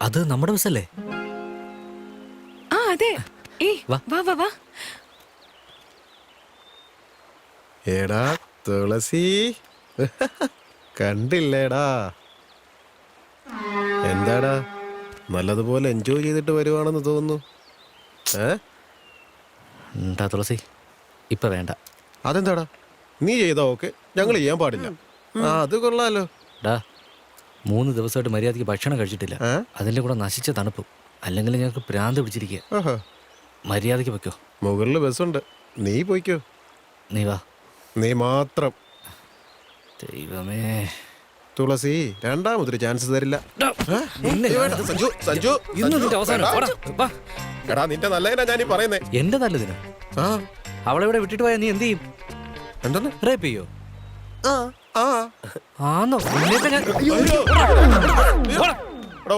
അത് നമ്മുടെ ബസ്സല്ലേ? ആ അതെ. വാ വാ വാ. എടാ തുളസി, കണ്ടില്ലേടാ? എന്താടാ, നല്ലതുപോലെ എൻജോയ് ചെയ്തിട്ട് വരുവാണെന്ന് തോന്നുന്നു. എന്താ തുളസി, ഇപ്പൊ വേണ്ട. അതെന്താടാ, നീ ചെയ്താ ഓക്കെ, ഞങ്ങൾ ചെയ്യാൻ പാടില്ല. അത് കൊള്ളാലോ. ഡാ, 3 ദിവസമായിട്ട് മര്യാദയ്ക്ക് ഭക്ഷണം കഴിച്ചിട്ടില്ല. അതിൻ്റെ കൂടെ നശിച്ച തണുപ്പും. അല്ലെങ്കിൽ ഞങ്ങൾക്ക് ഭ്രാന്ത് പിടിച്ചിരിക്കുക. മര്യാദയ്ക്ക് വെക്കോ. മുകളിൽ ബസ്സുണ്ട്, നീ പോയിക്കോ. നീ വാ. നീ മാത്രം. ദൈവമേ, തുളസി രണ്ടാമതൊരു ചാൻസ് തരില്ല. എടാ, നിന്റെ നല്ലതിനാ ഞാനീ പറയുന്നേ. എന്റെ നല്ലതിനോ? അവളെവിടെ വിട്ടിട്ട് പോയാ നീ എന്ത് ചെയ്യും? എന്താണ്? റേപ്പ് ചെയ്യോ? ആന്നോ?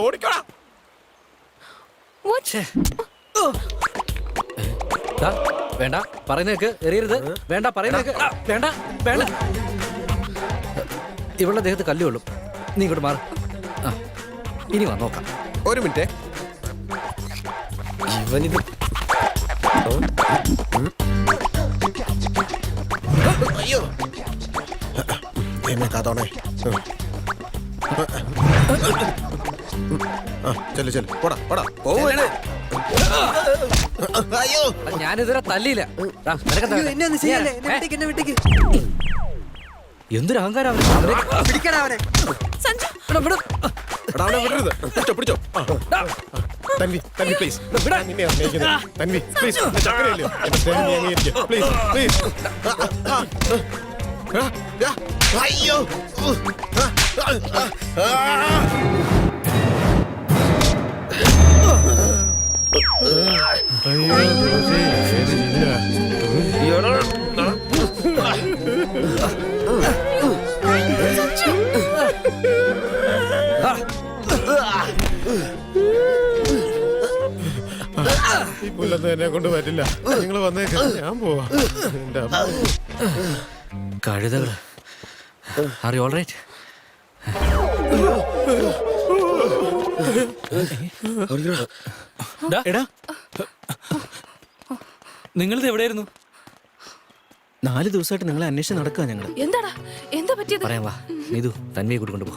ഓടിക്കോടാ. വേണ്ട പറയുന്നേക്ക്, എറിയരുത്. വേണ്ട പറയുന്നേക്ക്. വേണ്ട വേണ്ട. ഇവളുടെ ദേഹത്ത് കല്ല് കൊള്ളും. നീ ഇങ്ങോട്ട് മാറും. ഇനി വാ നോക്കാം. ഒരു മിനിറ്റ്. ഇവനിത് അയ്യോ, എന്നെ കാത്തോണേ. ചെല്ലു ചെല്ലു, പോടാ പോടാ. അയ്യോ, ഞാനിതുവരെ തല്ലിയില്ല. എന്തൊരു അഹങ്കാരം. പിടിച്ചോ. തൻവി, തൻവി പ്ലീസ്. തൻവി പ്ലീസ്, ചക്കരയല്ലോ. എന്റെ സ്നേഹം നീ അംഗീകരിക്കുക പ്ലീസ്, പ്ലീസ്. അയ്യോ, ഈ പുല്ലൊന്നും എന്നെ കൊണ്ട് പറ്റില്ല. നിങ്ങൾ വന്നേക്ക്, ഞാൻ പോവാ. കഴുതകള്. Are you all right? എടാ, നിങ്ങളിത് എവിടെയായിരുന്നു? 4 ദിവസമായിട്ട് നിങ്ങളെ അന്വേഷിച്ച് നടക്കുക ഞങ്ങൾ. എന്താടാ, എന്താ പറ്റിയത്? പറയാം വാ. നീതു തന്വിയെ കൂട്ടിക്കൊണ്ട് പോ.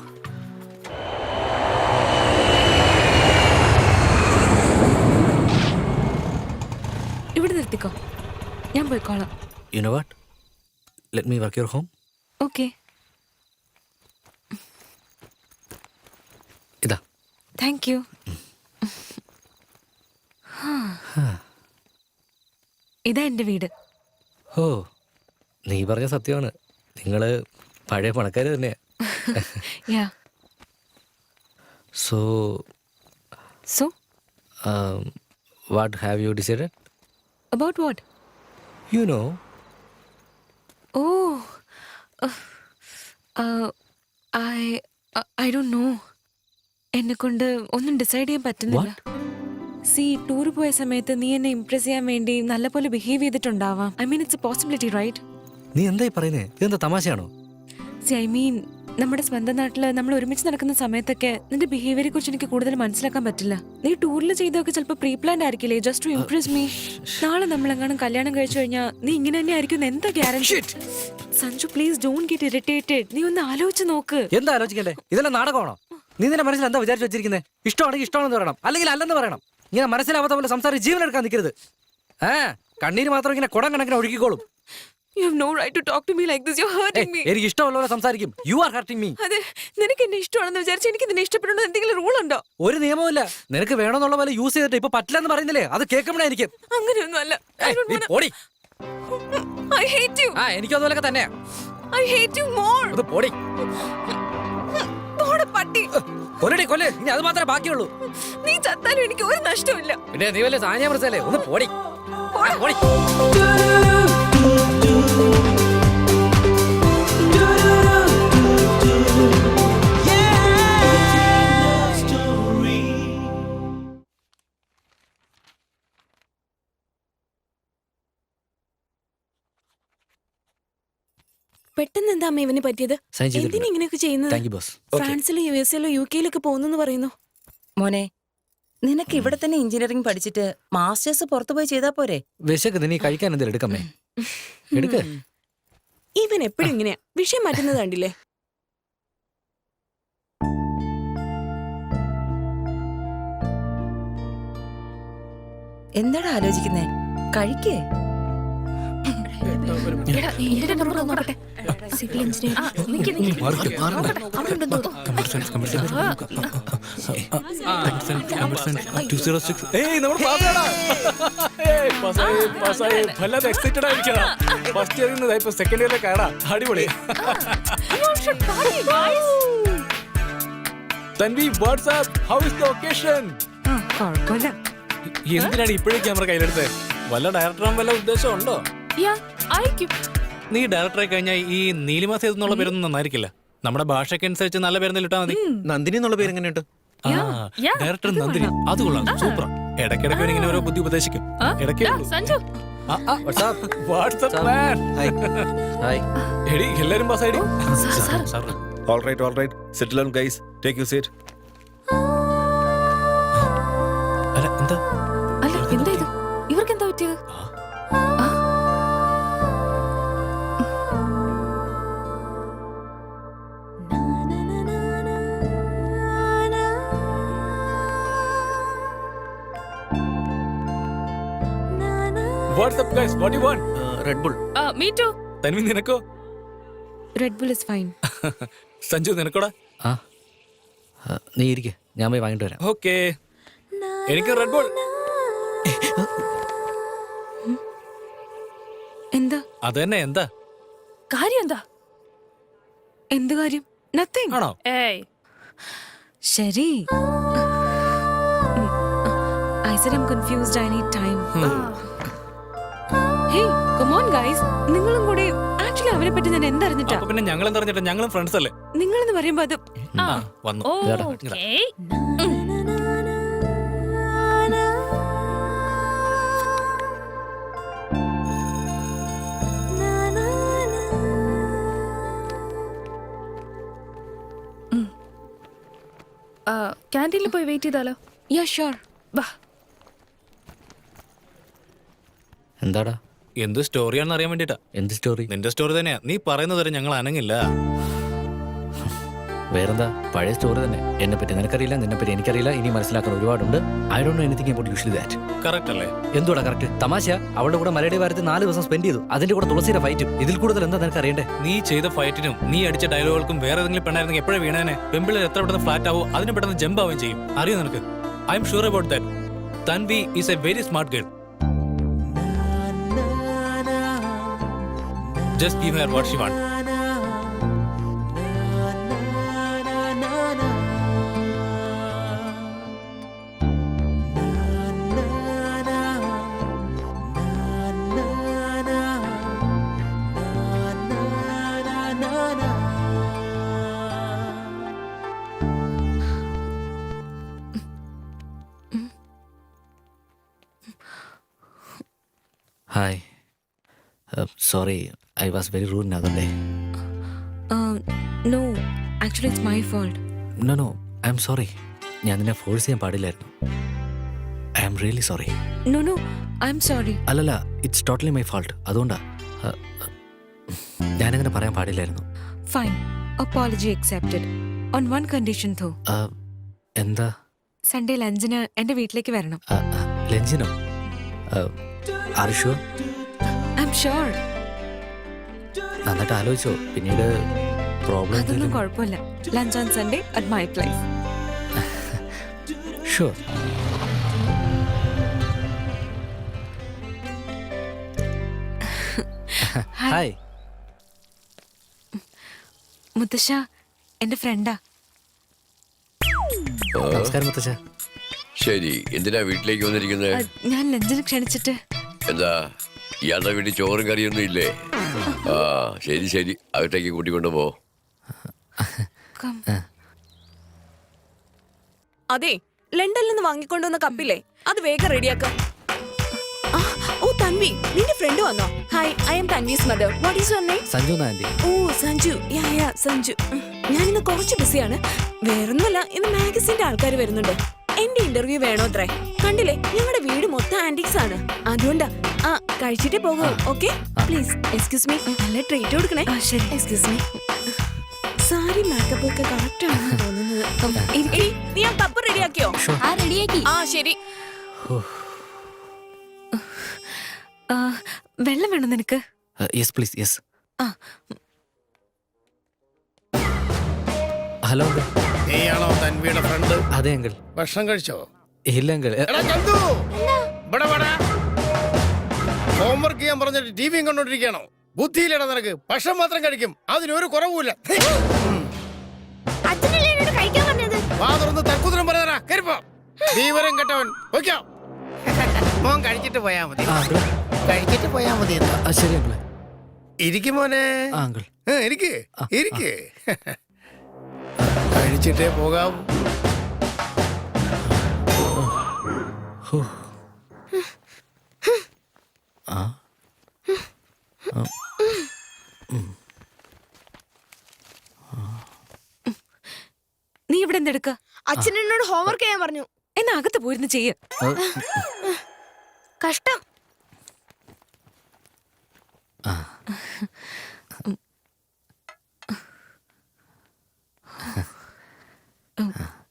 ഇവിടെ നിർത്തിക്കോ, ഞാൻ പോയിക്കോളാം. You know what? Let me work your home. Okay. ഇതാ. Thank you. ഇതാ എന്റെ വീട്. ഓ, നീ പറഞ്ഞ സത്യമാണ്. നിങ്ങള് പഴയ പണക്കാര് തന്നെയാ. യാ. So, what have you decided? About what? You know. Oh, I don't know. എന്നെ കൊണ്ട് ഒന്നും ഡിസൈഡ് ചെയ്യാൻ പറ്റുന്നില്ല. സി, ടൂർ പോയ സമയത്ത് നീ എന്നെ ഇംപ്രസ് ചെയ്യാൻ വേണ്ടി നല്ലപോലെ ബിഹേവ് ചെയ്തിട്ടുണ്ടാവാം. I mean, it's a possibility, right? നീ എന്തായി പറയുന്നേ? ഇതെന്താ തമാശയാണോ? സി, ഐ മീൻ, നമ്മുടെ സ്വന്തം നാട്ടില് നമ്മൾ ഒരുമിച്ച് നടക്കുന്ന സമയത്തൊക്കെ നിന്റെ ബിഹേവിയറെ കുറിച്ച് എനിക്ക് കൂടുതൽ മനസ്സിലാക്കാൻ പറ്റില്ല. നീ ടൂറിൽ ചെയ്തൊക്കെ ചിലപ്പോൾ പ്രീ പ്ലാൻഡ് ആയിരിക്കില്ലേ, ജസ്റ്റ് ടു ഇംപ്രസ് മീ. നാളെ നമ്മളെങ്ങാനും കല്യാണം കഴിച്ചു കഴിഞ്ഞാൽ നീ ഇങ്ങനെ തന്നെ ആയിരിക്കും എന്താ guarantee? Sanju, please don't get irritated. നീ ഒന്ന് ആലോചിച്ച് നോക്ക്. എന്താ ആലോചിക്കണ്ടേ? ഇതെല്ലാം നാടകമാണോ? നീ നിന്റെ മനസ്സിൽ എന്താ വിചാരിച്ചു വെച്ചിരിക്കുന്നത്? ഇഷ്ടമാണെങ്കിൽ ഇഷ്ടമാണെന്ന് പറയണം, അല്ലെങ്കിൽ അല്ലെന്ന് പറയണം. ഇങ്ങനെ മനസ്സിലാവാത്ത പോലെ സംസാരിച്ച് ജീവൻ എടുക്കാൻ നിൽക്കരുത്. കണ്ണീര് മാത്രം ഇങ്ങനെ കുടം കണക്കിന് ഒഴുകിക്കോളും. You have no right to talk to me like this. You're hurting me. എനിക്ക് ഇഷ്ടമുള്ളവരെ സംസാരിക്കും. You are hurting me. അതെ, നിനക്ക് എന്നെ ഇഷ്ടമാണെന്ന് വിചാരിച്ച് എനിക്ക് നിന്നെ ഇഷ്ടപ്പെടണമെന്ന് എന്തെങ്കിലും റൂൾ ഉണ്ടോ? ഒരു നിയമമില്ല. നിനക്ക് വേണമെന്നുള്ള പോലെ യൂസ് ചെയ്തിട്ട് ഇപ്പൊ പറ്റില്ലെന്ന് പറയുന്നില്ലേ? അത് കേൾക്കുമ്പോഴായിരിക്കും. അങ്ങനെയൊന്നും അല്ല. I hate you. എനിക്കും അതുപോലൊക്കെ തന്നെ. I hate you more. അത് പോടി. പോടാ പട്ടി. കൊല്ലടി കൊല്ല്. ഇനി അത് മാത്രമേ ബാക്കിയുള്ളൂ. നീ ചത്താലും എനിക്ക് ഒരു നഷ്ടമില്ല. പിന്നെ നീ വല്ല സാനിയ മിർസയല്ലേ? ഒന്ന് പോടി. പോടി. പെട്ടെന്ന് എന്താ അമ്മ ഇവന് പറ്റിയത്? എന്തിനാ ഇങ്ങനെയൊക്കെ ചെയ്യുന്നത്? Thank you boss. ഫ്രാൻസിലും യുഎസിലും യുകെയിലൊക്കെ പോകുന്നെന്ന് പറയുന്നു. മോനെ, നിനക്ക് ഇവിടെ തന്നെ എഞ്ചിനീയറിംഗ് പഠിച്ചിട്ട് മാസ്റ്റേഴ്സ് പുറത്തു പോയി ചെയ്താ പോരെ? വിശക്ക് നീ കഴിക്കാൻ എന്തെങ്കിലും എടുക്കമ്മേ. എടുക്ക്. ഇവൻ എപ്പോഴും ഇങ്ങനെയാ, വിഷയം മാറ്റുന്നത് കണ്ടില്ലേ? എന്താടാ ആലോചിക്കുന്നേ? കഴിക്കേ. അടിപൊളി. Tanvi, WhatsApp, how is the occasion? എന്തിനാണ് ഇപ്പോഴേ ക്യാമറ കയ്യിലെടുത്തത്? വല്ല ഡയറക്ടറാൻ വല്ല ഉദ്ദേശം ഉണ്ടോ? നീ ഡയറക്ടറെ കഴിഞ്ഞാൽ ഈ നീലിമ സേതു എന്നുള്ള പേരൊന്നും നന്നായിരിക്കില്ല. നമ്മുടെ ഭാഷയ്ക്ക് അനുസരിച്ച് നല്ല പേരെന്തെങ്കിലും ഇട്ടാ മതി. നന്ദിനി എന്നുള്ള പേര് എങ്ങനെയുണ്ട്? ഡയറക്ടർ നന്ദിനി, അത് കൊള്ളാം, സൂപ്പർ. ഇടയ്ക്കിടയ്ക്ക് ഇങ്ങനെ ഓരോ ബുദ്ധി ഉപദേശിക്കും. ഇടയ്ക്ക് വാട്സ്ആപ്പ് മാൻ. ഹായ്. എടി എല്ലാരും പാസ്സായി. All right. Sit down, guys. Take your seat. അല്ല എന്താ എന്താ ഇത്? ഇവർക്ക് എന്താ പറ്റിയത്? WhatsApp guys, what you want? Red bull. Me too. Tanvi നിനക്കോ? Red Bull is fine. Sanju നിനക്കോടാ? ആ നീ ഇരിക്കെ, ഞാൻ പോയി വാങ്ങിട്ട് വരാം. ഓക്കേ, എനിക്ക് റെഡ് ബുൾ. എന്താ അത് തന്നെ. എന്താ കാര്യം? എന്താ എന്ത് കാര്യം? നത്തിങ് ആണോ? ശരി. I said I'm confused. I need time. Hey, come on guys. നിങ്ങളും കൂടെ ആക്ച്വലി അവരെ പറ്റി ഞാൻ എന്തറിഞ്ഞിട്ടാ? അപ്പൊ പിന്നെ ഞങ്ങൾ എന്തറിഞ്ഞിട്ട്? ഞങ്ങളും ഫ്രണ്ട്സ് അല്ലേ? നിങ്ങളെന്ന് പറയുമ്പോ അത് വന്നു. ക്യാൻറ്റീനിൽ പോയി വെയിറ്റ് ചെയ്താലോ? Yeah sure. വാ. എന്താടാ? എന്ത് സ്റ്റോറിയാണെന്ന് അറിയാൻ വേണ്ടിട്ടാ. എന്ത് സ്റ്റോറി? നിന്റെ സ്റ്റോറി തന്നെയാ. നീ പറയുന്നത് വരെ ഞങ്ങൾ അനങ്ങില്ല. വേറെന്താ, പഴയ സ്റ്റോറി തന്നെ. എന്നെ പറ്റി നിനക്കറിയില്ല, നിന്നെ പറ്റി എനിക്കറിയില്ല. ഇനി മനസ്സിലാക്കാൻ ഒരുപാടുണ്ട്. I don't know anything about usually that. Correct അല്ലേ? എന്തുവാടാ കറക്റ്റ്? തമാശ. അവളുടെ കൂടെ മലയുടെ വാരത്തിൽ 4 ദിവസം സ്പെൻഡ് ചെയ്തു. അതിന്റെ കൂടെ തുളസിയുടെ ഫൈറ്റും. ഇതിൽ കൂടുതൽ എന്താ നിനക്ക് അറിയണ്ടേ? നീ ചെയ്ത ഫൈറ്റിനും നീ അടിച്ച ഡയലോഗുകൾക്കും വേറെ ഏതെങ്കിലും പെണ്ണായിരുന്നെങ്കിൽ എപ്പോഴും വീണേനെ. പെമ്പിളിൽ എത്ര പെട്ടെന്ന് ഫ്ലാറ്റ് ആവോ അതിന് പെട്ടെന്ന് ജമ്പ് ആവുകയും ചെയ്യും. അറിയോ നിനക്ക്? I am sure about that. Tanvi is A very smart girl. Just give her what she wants. Hi. Sorry, I was very rude the other day. No, actually it's my fault. No, I'm sorry. ഞാൻ നിന്നെ force ചെയ്യാൻ പാടില്ലായിരുന്നു. I am really sorry. No, I'm sorry. അല്ലല്ല, it's totally my fault. അതുകൊണ്ടാ ഞാനങ്ങനെ പറയാൻ പാടില്ലായിരുന്നു. Fine. Apology accepted. On one condition though. എന്താ? സൺഡേ ലഞ്ചിന് എന്റെ വീട്ടിലേക്ക് വരണം. ലഞ്ചിനോ? Are you sure? I'm sure. നന്നായിട്ട് ആലോചിച്ചോ? പിന്നീട് പ്രോബ്ലം അതൊന്നും കുഴപ്പമില്ല. Lunch on Sunday at my place. Sure. Hi. മുത്തശ്ശ എന്റെ ഫ്രണ്ടാ. നമസ്കാരം മുത്തശ്ശ. ശരി, എന്തിനാ വീട്ടിലേക്ക് വന്നിരിക്കുന്നത്? ഞാൻ ലഞ്ചിന് ക്ഷണിച്ചിട്ട്. എന്താ ഇയാളുടെ വീട്ടിൽ ചോറും കറിയൊന്നും ഇല്ലേ? ആ ശരി, അകത്തേക്ക് കൂട്ടിക്കൊണ്ടു പോ. അതെ, ലണ്ടനിൽ നിന്ന് വാങ്ങിക്കൊണ്ടുവന്ന കപ്പില്ലേ, അത് വേഗം റെഡിയാക്ക. ഓ തൻവി, നിന്റെ ഫ്രണ്ട് വന്നോ? Hi, I am Tanvi's mother. What is your name? Sanju aunty. Oh Sanju. Yeah Sanju. ഞാൻ ഇന്ന് കുറച്ച് ബിസിയാണ്. വേറൊന്നുമല്ല, ഇന്ന് മാഗസിന്റെ ആൾക്കാർ വരുന്നുണ്ട്. എന്റെ ഇന്റർവ്യൂ വേണോ അത്രേ? കണ്ടില്ലേ, ഞങ്ങളുടെ വീട് മൊത്തം ആന്റിക്സ് ആണ്. അതുകൊണ്ടാ. ആ, കഴിച്ചിട്ടേ പോകൂ. Okay please. എക്സ്ക്യൂസ് മീ, നല്ല ട്രീറ്റ് കൊടുക്കണേ. ശരി. Excuse me. സാരി മേക്കപ്പ് ഒക്കെ കറക്റ്റ് ആണെന്ന് തോന്നുന്നത്. എടി, നീ ആ കപ്പ് റെഡിയാക്കിയോ? ആ ശരി. വെള്ളം വേണം നിനക്ക്? Yes please, yes. ആ. Hello uncle. നീയാണോ തൻവിയുടെ ഫ്രണ്ട്? അതെ അങ്കിൾ. ഭക്ഷണം കഴിച്ചോ? ഇല്ല അങ്കിൾ. എടാ ചന്തു, ഇവിടെ വാടാ. ഹോംവർക്ക് ചെയ്യാൻ പറഞ്ഞിട്ട് ടിവിയും കണ്ടോണ്ടിരിക്കണോ? ബുദ്ധിയില്ലടാ നിനക്ക്. ഭക്ഷണം മാത്രം കഴിക്കും, അതിനൊരു കുറവുമില്ല. വാ തുറന്ന് തക്കുതരം പറയാ. കരിപ്പോ ദീവരം കെട്ടവൻ. വയ്ക്കോ മോൻ കഴിച്ചിട്ട് പോയാ മതി. കഴിച്ചിട്ട് പോയാ മതി. ശരി അങ്കിൾ. ഇരിക്കും മോനെ. അങ്കിൾ ഇരിക്ക് ഇരിക്ക്. കഴിച്ചിട്ടേ പോകാവൂ. നീ ഇവിടെ എന്തെടുക്ക? അച്ഛൻ എന്നോട് ഹോംവർക്ക് ചെയ്യാൻ പറഞ്ഞു. എന്നാ അകത്ത് പോയിരുന്ന് ചെയ്യ. കഷ്ടം.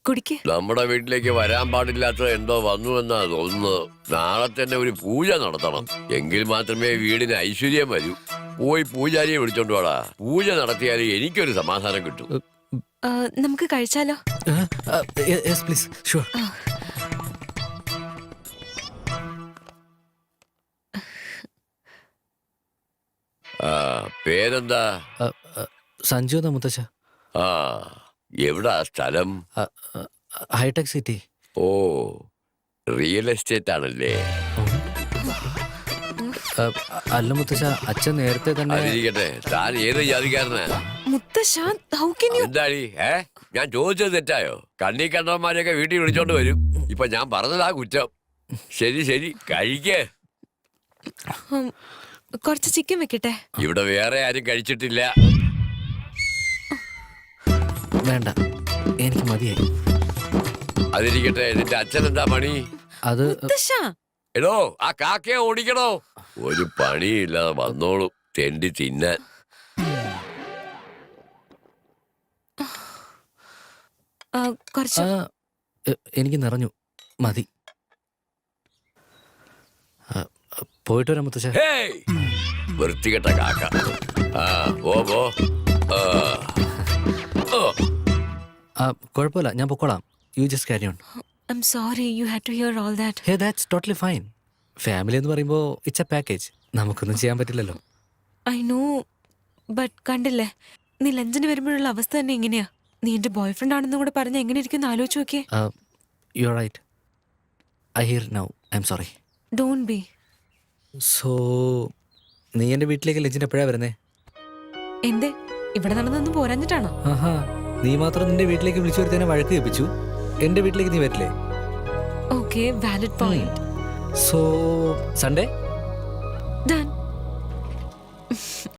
കുടിക്ക്. നമ്മുടെ വീട്ടിലേക്ക് വരാൻ പാടില്ലാത്തത് എന്തോ വന്നു എന്നാ തോന്നുന്നത്. നാളെ തന്നെ ഒരു പൂജ നടത്തണം. എങ്കിൽ മാത്രമേ വീടിന് ഐശ്വര്യം വരൂ. പോയി പൂജാരിയെ വിളിച്ചോണ്ട് വാടാ. പൂജ നടത്തിയാൽ എനിക്കൊരു സമാധാനം കിട്ടും. നമുക്ക് കഴിച്ചാലോ? Yes please. ഷുവർ. പേരെന്താ? സഞ്ജു എന്നാ മുത്തശ്ശ. ആ, എവിടാ സ്ഥലം? Hitech city. Oh, real estate ആണല്ലേ? അല്ല മുത്തശ്ശ, അച്ഛൻ നേരത്തെ തന്നെ. അതിരിക്കട്ടെ, താൻ ഏത് ജാതിക്കാരനാ? മുത്തശ്ശ, how can you? എന്താടി? ഞാൻ ചോദിച്ചത് തെറ്റായോ? കണ്ണി കണ്ടവന്മാരെയൊക്കെ വീട്ടിൽ വിളിച്ചോണ്ട് വരും. ഇപ്പൊ ഞാൻ പറഞ്ഞതാ കുറ്റം. ശരി ശരി, കഴിക്കേ. കുറച്ച് ചിക്കൻ വെക്കട്ടെ? ഇവിടെ വേറെ ആരും കഴിച്ചിട്ടില്ല. വേണ്ട, എനിക്ക് മതിയായി. അതിരിക്കട്ടെ, നിന്റെ അച്ഛൻ എന്താ പണി? അത് മുത്തശ്ശ, എടോ, ആ കാക്കയെ ഓടിക്കണോ? ഒരു പണിയില്ലാതെ വന്നോളൂ തെണ്ടി തിന്നാൻ. കുറച്ച്. എനിക്ക് നിറഞ്ഞു, മതി. പോയിട്ട് വരാം മുത്തശ്ശ. ഹേയ്, വൃത്തികെട്ട കാക്ക. ആ, പോ പോ. കുഴപ്പമില്ല, ഞാൻ പൊക്കോളാം. You just carry on. I'm sorry you had to hear all that. Hey, that's totally fine. Family എന്ന് പറയുമ്പോൾ ഇറ്റ്സ് എ പാക്കേജ്. നമുക്കൊന്നും ചെയ്യാൻ പറ്റില്ലല്ലോ. I know, but കണ്ടില്ലേ, നീ ലഞ്ചിന് വരുമ്പോഴുള്ള അവസ്ഥ തന്നെ ഇങ്ങനെയാ. നീ എന്റെ ബോയ് ഫ്രണ്ട് ആണെന്നും കൂടെ പറഞ്ഞ എങ്ങനെ ഇരിക്കും ആലോചിച്ച് നോക്കിയേ. You are right. I here now. I am sorry. Don't be. So നീ എൻ്റെ വീട്ടിലേക്ക് ലഞ്ചിന് എപ്പോഴാണ് വരുന്നേ? എന്തേ, ഇവിടെ നടന്നൊന്നും പോരാഞ്ഞിട്ടാണോ? ആഹാ, നീ മാത്രം നിന്റെ വീട്ടിലേക്ക് വിളിച്ചു വരുത്തേനെ വഴക്ക് കേൾപ്പിച്ചു. എൻ്റെ വീട്ടിലേക്ക് നീ വരില്ലേ? Okay, valid point. So Sunday Done.